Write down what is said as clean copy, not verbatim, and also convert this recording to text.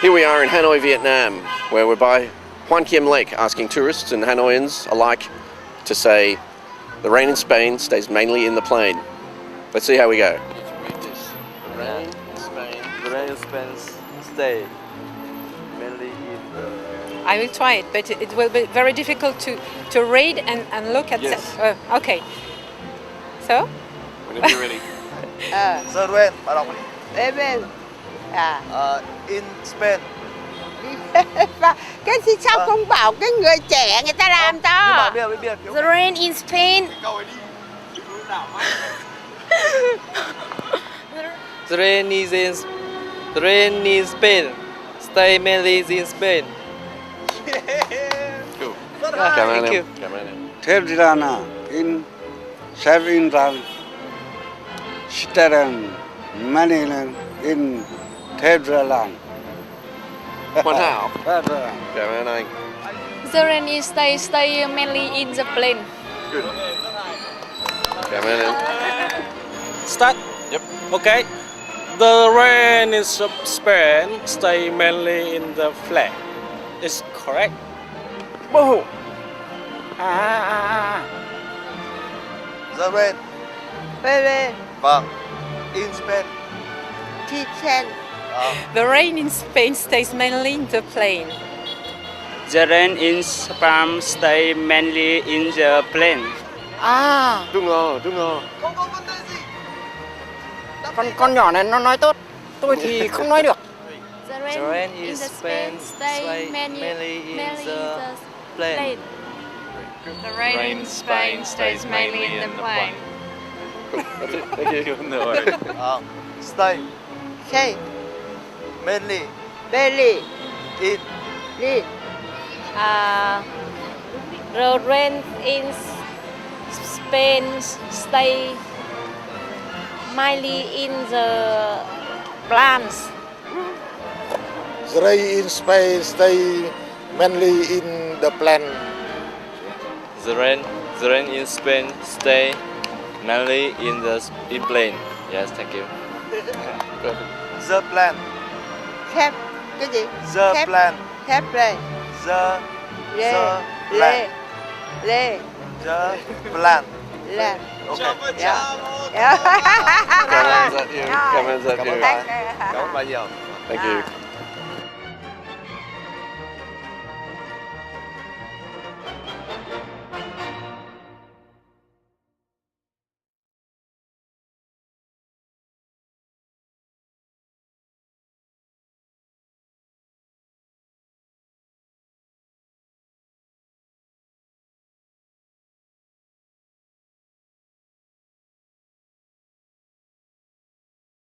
Here we are in Hanoi, Vietnam, where we're by Hoan Kiem Lake, asking tourists and Hanoians alike to say, the rain in Spain stays mainly in the plain. Let's see how we go. The rain in Spain. The rain in Spain stay mainly in the... I will try it, but it will be very difficult to read and look at that. Okay. So? Whenever you're ready. The rain, bà đọc đi. Amen. In Spain. Cái gì sao không bảo cái người trẻ người ta làm to? Biết. The rain in Spain. The rain in Spain. Stay mainly in Spain. Cool. Cảm ơn em. Thedrana in Savinran Staran Manilan in Thedraland. Hoàn hảo. Cảm ơn anh. The rain is stay mainly in the plain. Good. Cảm ơn em. Start? Yep. Okay. The rain in Spain stay mainly in the flat. Is correct? Whoa. The rain. Baby. Vâng. In Spain. Kitchen. The rain in Spain stays mainly in the plain. The rain in Spain stay mainly in the plain. Đúng rồi. Con nhỏ này nó nói tốt, tôi thì không nói được. The rain in the Spain stay mainly in the plain. The rain in Spain stays mainly in the plain. That's it. Thank you. No worries. Stay Say. mainly Belly. in Lee. The rain in Spain stay mainly in the plants. The rain in Spain stay mainly in the plant. The rain in Spain stay mainly in plain. Yes, thank you. The plant. Khép. Cái gì? The Khép. plant. Khép lên. The Lê. plant. Lê. The plant. Là. Okay. Cảm ơn rất nhiều. Cảm ơn rất nhiều. Cảm ơn bao nhiêu. Thank you.